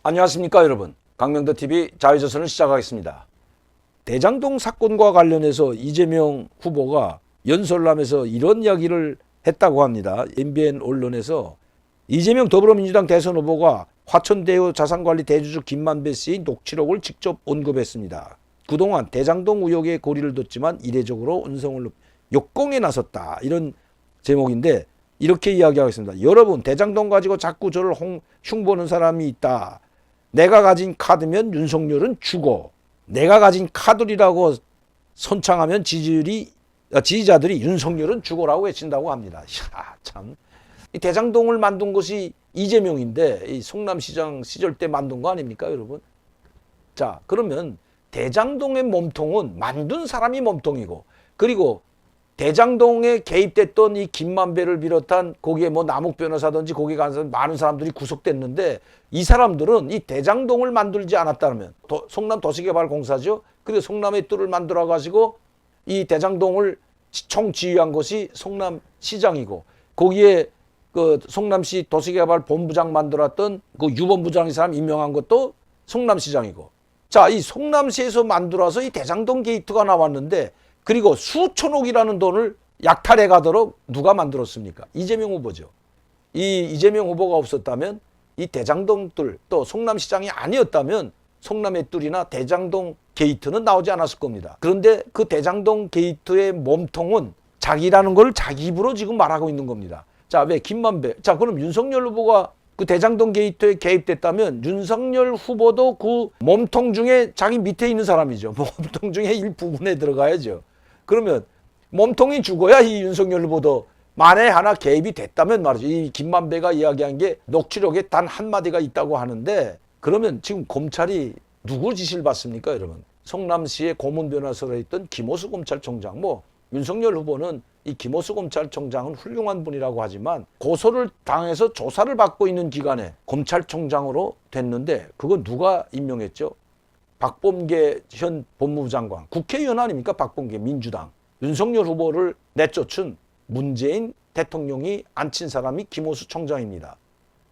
안녕하십니까 여러분. 강명도TV 자유조선을 시작하겠습니다. 대장동 사건과 관련해서 이재명 후보가 연설함에서 이런 이야기를 했다고 합니다. MBN 언론에서 이재명 더불어민주당 대선 후보가 화천대유 자산관리 대주주 김만배 씨의 녹취록을 직접 언급했습니다. 그동안 대장동 의혹에 고리를 뒀지만 이례적으로 운성을 역공에 나섰다. 이런 제목인데 이렇게 이야기하겠습니다. 여러분, 대장동 가지고 자꾸 저를 흉보는 사람이 있다. 내가 가진 카드면 윤석열은 죽어. 내가 가진 카드리라고 선창하면 지지자들이 윤석열은 죽어라고 외친다고 합니다. 야, 참. 이 대장동을 만든 것이 이재명인데 이 성남시장 시절 때 만든 거 아닙니까, 여러분? 자, 그러면 대장동의 몸통은 만든 사람이 몸통이고, 그리고 대장동에 개입됐던 이 김만배를 비롯한 거기에 뭐 남욱 변호사든지 거기에 가서 많은 사람들이 구속됐는데 이 사람들은 이 대장동을 만들지 않았다면 성남도시개발공사죠. 그리고 성남의 뜰을 만들어 가지고 이 대장동을 총지휘한 것이 성남시장이고 거기에 그 성남시 도시개발본부장 만들었던 그 유본부장이 사람 임명한 것도 성남시장이고. 자, 이 성남시에서 만들어서 이 대장동 게이트가 나왔는데 그리고 수천억이라는 돈을 약탈해 가도록 누가 만들었습니까? 이재명 후보죠. 이 이재명 후보가 없었다면 이 대장동 뜰 또 성남시장이 아니었다면 성남의 뜰이나 대장동 게이트는 나오지 않았을 겁니다. 그런데 그 대장동 게이트의 몸통은 자기라는 걸 자기 입으로 지금 말하고 있는 겁니다. 자, 왜 김만배? 자, 그럼 윤석열 후보가 그 대장동 게이트에 개입됐다면 윤석열 후보도 그 몸통 중에 자기 밑에 있는 사람이죠. 몸통 중에 일부분에 들어가야죠. 그러면 몸통이 죽어야 이 윤석열 후보도 만에 하나 개입이 됐다면 말이죠. 이 김만배가 이야기한 게 녹취록에 단 한마디가 있다고 하는데 그러면 지금 검찰이 누구 지시를 받습니까, 여러분? 성남시의 고문 변호사로 있던 김호수 검찰총장, 뭐 윤석열 후보는 이 김호수 검찰총장은 훌륭한 분이라고 하지만 고소를 당해서 조사를 받고 있는 기간에 검찰총장으로 됐는데 그건 누가 임명했죠? 박범계 현 법무부 장관, 국회의원 아닙니까? 박범계 민주당. 윤석열 후보를 내쫓은 문재인 대통령이 앉힌 사람이 김호수 총장입니다.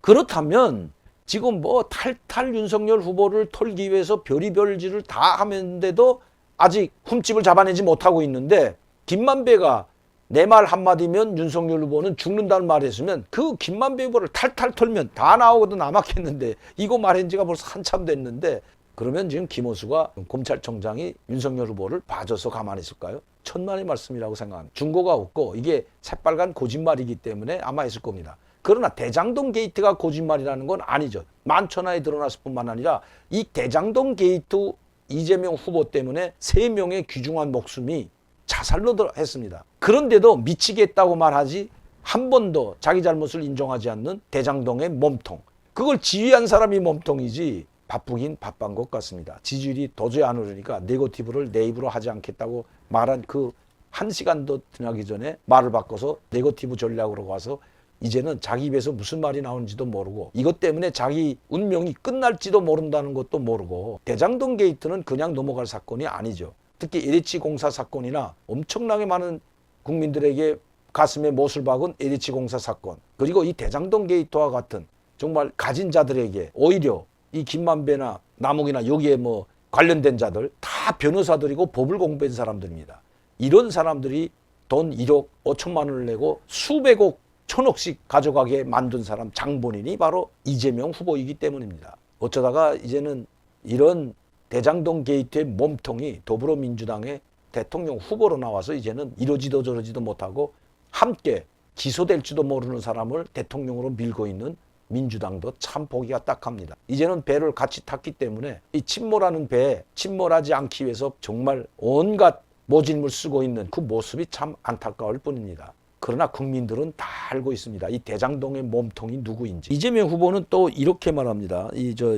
그렇다면 지금 뭐 탈탈 윤석열 후보를 털기 위해서 별의별 짓을 다 하는데도 아직 흠집을 잡아내지 못하고 있는데 김만배가 내 말 한마디면 윤석열 후보는 죽는다는 말을 했으면 그 김만배 후보를 탈탈 털면 다 나오고도 남았겠는데 이거 말한 지가 벌써 한참 됐는데 그러면 지금 김호수가 검찰총장이 윤석열 후보를 봐줘서 가만히 있을까요? 천만의 말씀이라고 생각합니다. 증거가 없고 이게 새빨간 거짓말이기 때문에 아마 있을 겁니다. 그러나 대장동 게이트가 거짓말이라는 건 아니죠. 만천하에 드러났을 뿐만 아니라 이 대장동 게이트 이재명 후보 때문에 3명의 귀중한 목숨이 자살로 했습니다. 그런데도 미치겠다고 말하지 한 번도 자기 잘못을 인정하지 않는 대장동의 몸통. 그걸 지휘한 사람이 몸통이지 바쁘긴 바쁜 것 같습니다. 지지율이 도저히 안 오르니까 네거티브를 내 입으로 하지 않겠다고 말한 그 1시간도 지나기 전에 말을 바꿔서 네거티브 전략으로 가서 이제는 자기 입에서 무슨 말이 나오는지도 모르고 이것 때문에 자기 운명이 끝날지도 모른다는 것도 모르고 대장동 게이트는 그냥 넘어갈 사건이 아니죠. 특히 LH 공사 사건이나 엄청나게 많은 국민들에게 가슴에 못을 박은 LH 공사 사건 그리고 이 대장동 게이트와 같은 정말 가진 자들에게 오히려 이 김만배나 남욱이나 여기에 뭐 관련된 자들 다 변호사들이고 법을 공부한 사람들입니다. 이런 사람들이 돈 1억 5천만 원을 내고 수백억 천억씩 가져가게 만든 사람 장본인이 바로 이재명 후보이기 때문입니다. 어쩌다가 이제는 이런 대장동 게이트의 몸통이 더불어민주당의 대통령 후보로 나와서 이제는 이러지도 저러지도 못하고 함께 기소될지도 모르는 사람을 대통령으로 밀고 있는 민주당도 참 보기가 딱합니다. 이제는 배를 같이 탔기 때문에 이 침몰하는 배에 침몰하지 않기 위해서 정말 온갖 모질물 쓰고 있는 그 모습이 참 안타까울 뿐입니다. 그러나 국민들은 다 알고 있습니다. 이 대장동의 몸통이 누구인지. 이재명 후보는 또 이렇게 말합니다.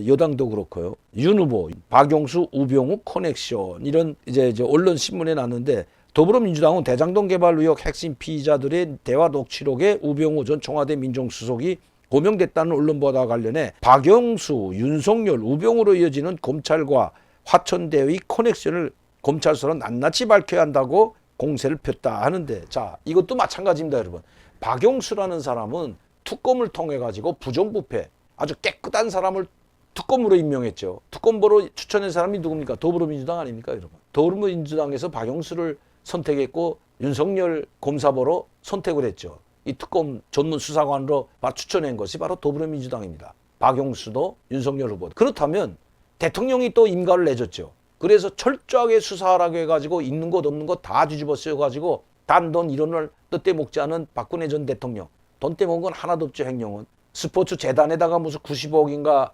여당도 그렇고요. 윤 후보, 박용수, 우병우 커넥션 이런 이제 언론 신문에 났는데 더불어민주당은 대장동 개발 의혹 핵심 피의자들의 대화 녹취록에 우병우 전 청와대 민정수석이 고명됐다는 언론 보도와 관련해 박영수, 윤석열, 우병우로 이어지는 검찰과 화천대유의 커넥션을 검찰서로 낱낱이 밝혀야 한다고 공세를 폈다 하는데 자 이것도 마찬가지입니다, 여러분. 박영수라는 사람은 특검을 통해 가지고 부정부패 아주 깨끗한 사람을 특검으로 임명했죠. 특검보로 추천한 사람이 누굽니까? 더불어민주당 아닙니까, 여러분? 더불어민주당에서 박영수를 선택했고 윤석열 검사보로 선택을 했죠. 이 특검 전문 수사관으로 추천한 것이 바로 더불어민주당입니다. 박영수도 윤석열 후보도. 그렇다면 대통령이 또 임가를 내줬죠. 그래서 철저하게 수사하라고 해가지고 있는 것 없는 것 다 뒤집어 쓰여가지고 단돈 1원을 뜻대 먹지 않은 박근혜 전 대통령. 돈 떼먹은 건 하나도 없죠, 행령은. 스포츠 재단에다가 무슨 95억인가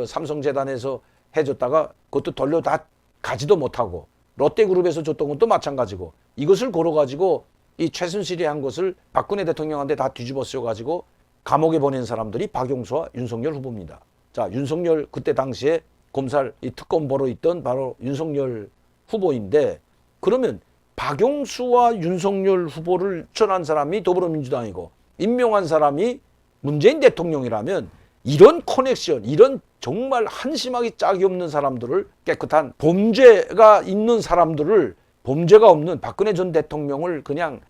삼성재단에서 해줬다가 그것도 돌려 다 가지도 못하고 롯데그룹에서 줬던 것도 마찬가지고 이것을 걸어가지고 이 최순실이 한 것을 박근혜 대통령한테 다 뒤집어 쓰여가지고 감옥에 보낸 사람들이 박용수와 윤석열 후보입니다. 자, 윤석열 그때 당시에 검찰 이 특검 보러 있던 바로 윤석열 후보인데 그러면 박용수와 윤석열 후보를 추천한 사람이 더불어민주당이고 임명한 사람이 문재인 대통령이라면 이런 커넥션, 이런 정말 한심하기 짝이 없는 사람들을 깨끗한 범죄가 있는 사람들을 범죄가 없는 박근혜 전 대통령을 그냥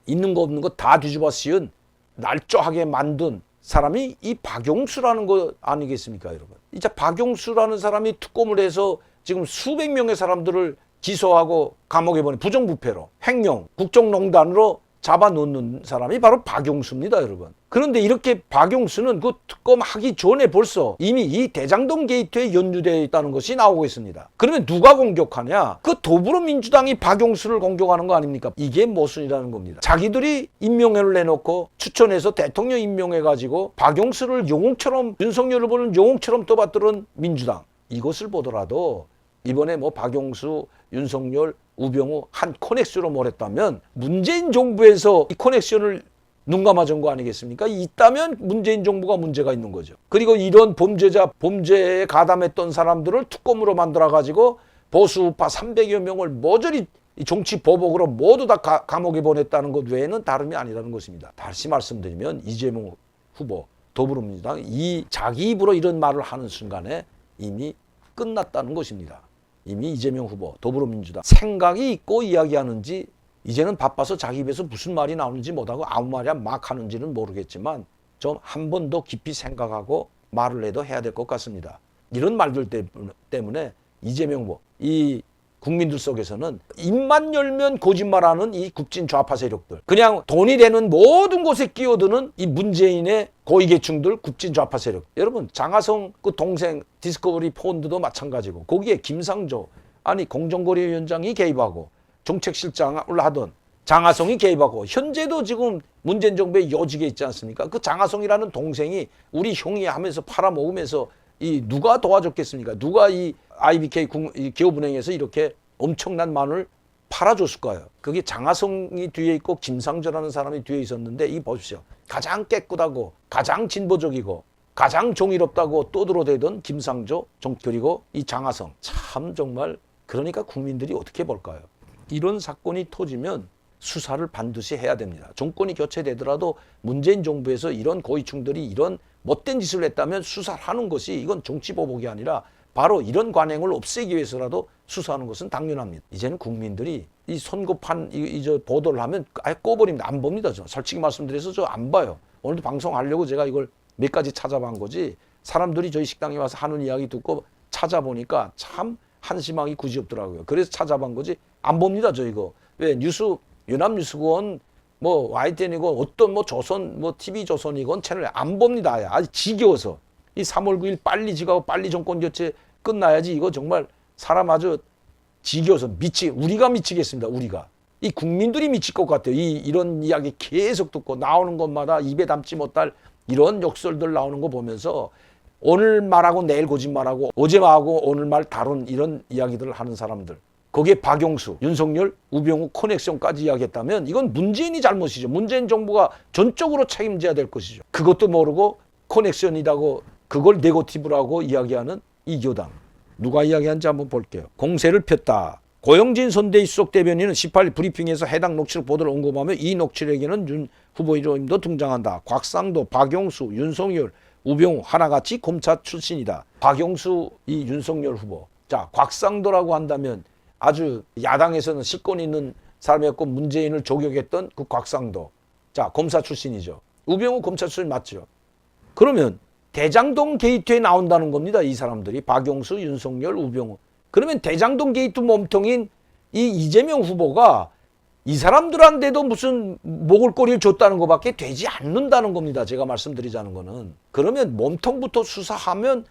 있는 거 없는 거 다 뒤집어 씌운 날조하게 만든 사람이 이 박용수라는 거 아니겠습니까, 여러분? 이제 박용수라는 사람이 특검을 해서 지금 수백 명의 사람들을 기소하고 감옥에 보내 부정부패로 횡령, 국정농단으로 잡아놓는 사람이 바로 박용수입니다, 여러분. 그런데 이렇게 박용수는 그 특검 하기 전에 벌써 이미 이 대장동 게이트에 연루되어 있다는 것이 나오고 있습니다. 그러면 누가 공격하냐? 그 더불어민주당이 박용수를 공격하는 거 아닙니까? 이게 모순이라는 겁니다. 자기들이 임명회를 내놓고 추천해서 대통령 임명해가지고 박용수를 영웅처럼 윤석열 후보는 영웅처럼 떠받드는 민주당. 이것을 보더라도 이번에 뭐 박용수, 윤석열, 우병우 한 커넥션으로 몰았다면 문재인 정부에서 이 커넥션을 눈 감아준 거 아니겠습니까? 있다면 문재인 정부가 문제가 있는 거죠. 그리고 이런 범죄에 가담했던 사람들을 특검으로 만들어가지고 보수우파 300여 명을 모조리 정치 보복으로 모두 다 감옥에 보냈다는 것 외에는 다름이 아니라는 것입니다. 다시 말씀드리면 이재명 후보, 더불어민주당 이 자기 입으로 이런 말을 하는 순간에 이미 끝났다는 것입니다. 이미 이재명 후보, 더불어민주당 생각이 있고 이야기하는지 이제는 바빠서 자기 입에서 무슨 말이 나오는지 못하고 아무 말이야 막 하는지는 모르겠지만 좀 한 번 더 깊이 생각하고 말을 해도 해야 될 것 같습니다. 이런 말들 때문에 이재명 후보, 이 국민들 속에서는 입만 열면 거짓말하는 이 국진 좌파 세력들, 그냥 돈이 되는 모든 곳에 끼어드는 이 문재인의 고위계층들 국진 좌파 세력. 여러분 장하성 그 동생 디스커버리 폰드도 마찬가지고 거기에 김상조 아니 공정거래위원장이 개입하고 정책실장을 하던 장하성이 개입하고 현재도 지금 문재인 정부의 요직에 있지 않습니까? 그 장하성이라는 동생이 우리 형이 하면서 팔아먹으면서 이 누가 도와줬겠습니까? 누가 이 IBK 기업은행에서 이렇게 엄청난 만을 팔아줬을까요? 그게 장하성이 뒤에 있고 김상조라는 사람이 뒤에 있었는데 이 보십시오. 가장 깨끗하고 가장 진보적이고 가장 정의롭다고 떠들어대던 김상조 그리고 이 장하성 참 정말 그러니까 국민들이 어떻게 볼까요? 이런 사건이 터지면 수사를 반드시 해야 됩니다. 정권이 교체되더라도 문재인 정부에서 이런 고위층들이 이런 못된 짓을 했다면 수사를 하는 것이 이건 정치보복이 아니라 바로 이런 관행을 없애기 위해서라도 수사하는 것은 당연합니다. 이제는 국민들이 이 선거판 저 보도를 하면 아예 꺼버립니다. 안 봅니다. 저 솔직히 말씀드려서 저 안 봐요. 오늘도 방송하려고 제가 이걸 몇 가지 찾아본 거지 거지 저희 식당에 와서 하는 이야기 듣고 찾아보니까 참 한심하기 굳이없더라고요. 그래서 찾아본 거지 안 봅니다. 저 이거. 왜 연합뉴스건 뭐 YTN이고 어떤 뭐 조선 뭐 TV조선이건 채널 안 봅니다. 아주 지겨워서. 이 3월 9일 빨리 지가고 빨리 정권 교체 끝나야지 이거 정말 사람 아주 지겨워서 우리가 미치겠습니다. 우리가. 이 국민들이 미칠 것 같아요. 이런 이야기 계속 듣고 나오는 것마다 입에 담지 못할 이런 욕설들 나오는 거 보면서 오늘 말하고 내일 거짓말하고 어제 말하고 오늘 말 다른 이런 이야기들을 하는 사람들. 거기에 박용수, 윤석열, 우병우 커넥션까지 이야기했다면 이건 문재인이 잘못이죠. 문재인 정부가 전적으로 책임져야 될 것이죠. 그것도 모르고 커넥션이라고 그걸 네거티브라고 이야기하는 이 교당. 누가 이야기하는지 한번 볼게요. 공세를 폈다. 고영진 선대위 수석 대변인은 18일 브리핑에서 해당 녹취록 보도를 언급하며 이 녹취록에는 윤 후보 이름도 등장한다. 곽상도, 박용수, 윤석열, 우병우 하나같이 검사 출신이다. 박용수, 이 윤석열 후보. 자, 곽상도라고 한다면 아주 야당에서는 실권 있는 사람이었고 문재인을 저격했던 그 곽상도. 자, 검사 출신이죠. 우병우 검사 출신 맞죠. 그러면 대장동 게이트에 나온다는 겁니다. 이 사람들이 박용수, 윤석열, 우병우. 그러면 대장동 게이트 몸통인 이 이재명 후보가 이 사람들한테도 무슨 먹을거리를 줬다는 것밖에 되지 않는다는 겁니다. 제가 말씀드리자는 거는. 그러면 몸통부터 수사하면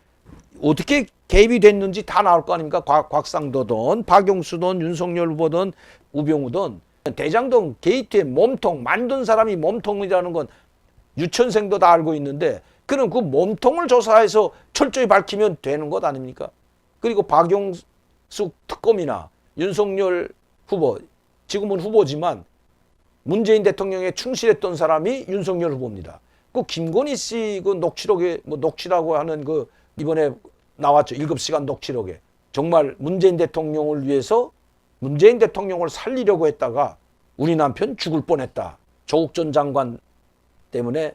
어떻게 개입이 됐는지 다 나올 거 아닙니까? 곽상도든 박용수든 윤석열 후보든 우병우든 대장동 게이트의 몸통 만든 사람이 몸통이라는 건 유천생도 다 알고 있는데 그럼 그 몸통을 조사해서 철저히 밝히면 되는 것 아닙니까? 그리고 박용수 특검이나 윤석열 후보, 지금은 후보지만 문재인 대통령에 충실했던 사람이 윤석열 후보입니다. 그 김건희 씨 그 녹취록에 뭐 녹취라고 하는 그 이번에 나왔죠. 7시간 녹취록에. 정말 문재인 대통령을 위해서 문재인 대통령을 살리려고 했다가 우리 남편 죽을 뻔했다. 조국 전 장관 때문에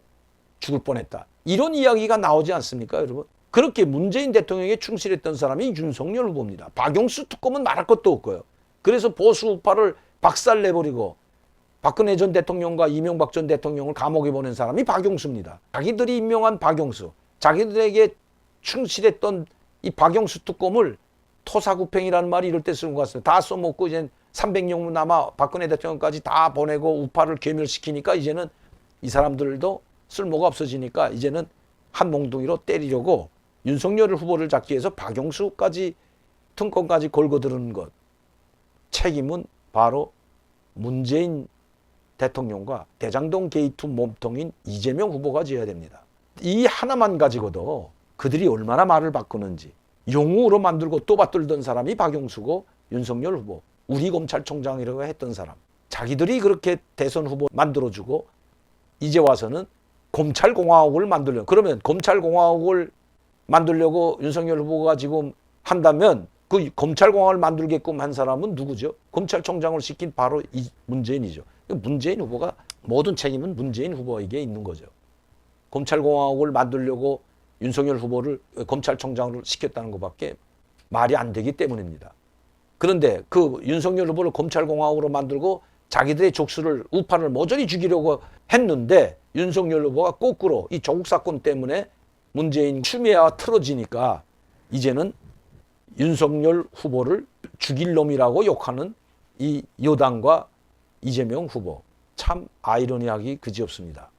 죽을 뻔했다. 이런 이야기가 나오지 않습니까, 여러분? 그렇게 문재인 대통령에 충실했던 사람이 윤석열 후보입니다. 박용수 특검은 말할 것도 없고요. 그래서 보수 우파를 박살내버리고 박근혜 전 대통령과 이명박 전 대통령을 감옥에 보낸 사람이 박용수입니다. 자기들이 임명한 박용수, 자기들에게 충실했던 이 박용수 특검을 토사구팽이라는 말이 이럴 때 쓰는 것 같습니다. 다 써먹고 이제 300명 남아 박근혜 대통령까지 다 보내고 우파를 괴멸시키니까 이제는 이 사람들도 쓸모가 없어지니까 이제는 한 몽둥이로 때리려고 윤석열 후보를 잡기 위해서 박용수까지 특검까지 걸고드는 것. 책임은 바로 문재인 대통령과 대장동 게이트 몸통인 이재명 후보가 져야 됩니다. 이 하나만 가지고도 그들이 얼마나 말을 바꾸는지 용으로 만들고 또 받들던 사람이 박용수고 윤석열 후보, 우리 검찰총장이라고 했던 사람. 자기들이 그렇게 대선 후보 만들어주고 이제 와서는 검찰공화국을 만들려고. 그러면 검찰공화국을 만들려고 윤석열 후보가 지금 한다면 그 검찰공화국을 만들게끔 한 사람은 누구죠? 검찰총장을 시킨 바로 이 문재인이죠. 문재인 후보가 모든 책임은 문재인 후보에게 있는 거죠. 검찰공화국을 만들려고 윤석열 후보를 검찰총장으로 시켰다는 것밖에 말이 안 되기 때문입니다. 그런데 그 윤석열 후보를 검찰공화국으로 만들고 자기들의 족수를 우파를 모조리 죽이려고 했는데 윤석열 후보가 거꾸로 이 조국 사건 때문에 문재인 추미애와 틀어지니까 이제는 윤석열 후보를 죽일 놈이라고 욕하는 이 여당과 이재명 후보. 참 아이러니하기 그지없습니다.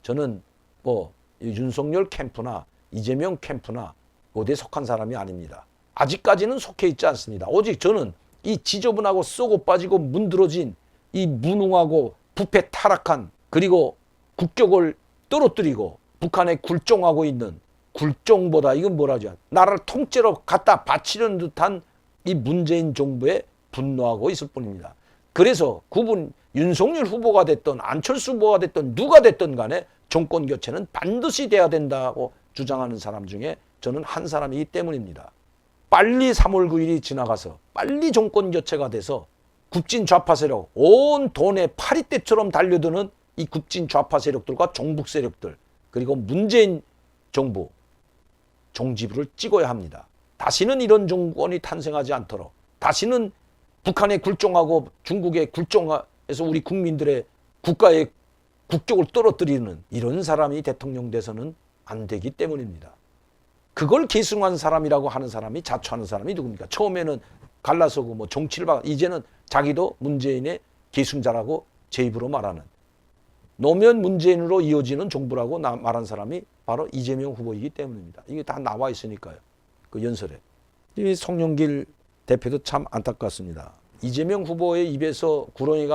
저는 뭐 윤석열 캠프나 이재명 캠프나 어디에 속한 사람이 아닙니다. 아직까지는 속해 있지 않습니다. 오직 저는 이 지저분하고 썩어 빠지고 문드러진 이 무능하고 부패 타락한 그리고 국격을 떨어뜨리고 북한에 굴종하고 있는 굴종보다 이건 뭐라죠? 나라를 통째로 갖다 바치는 듯한 이 문재인 정부에 분노하고 있을 뿐입니다. 그래서 그분 윤석열 후보가 됐든 안철수 후보가 됐든 누가 됐든 간에 정권 교체는 반드시 돼야 된다고 주장하는 사람 중에 저는 한 사람이기 때문입니다. 빨리 3월 9일이 지나가서 빨리 정권 교체가 돼서 국진 좌파 세력, 온 돈에 파리떼처럼 달려드는 이 국진 좌파 세력들과 종북 세력들 그리고 문재인 정부 종지부를 찍어야 합니다. 다시는 이런 정권이 탄생하지 않도록 다시는 북한에 굴종하고 중국에 굴종해서 우리 국민들의 국가의 국격을 떨어뜨리는 이런 사람이 대통령 돼서는 안 되기 때문입니다. 그걸 계승한 사람이라고 하는 사람이 자처하는 사람이 누굽니까? 처음에는 갈라서고 뭐 정치를 이제는 자기도 문재인의 계승자라고 제 입으로 말하는 노무현 문재인으로 이어지는 정부라고 말한 사람이 바로 이재명 후보이기 때문입니다. 이게 다 나와 있으니까요. 그 연설에. 이 송영길 대표도 참 안타깝습니다. 이재명 후보의 입에서 구렁이가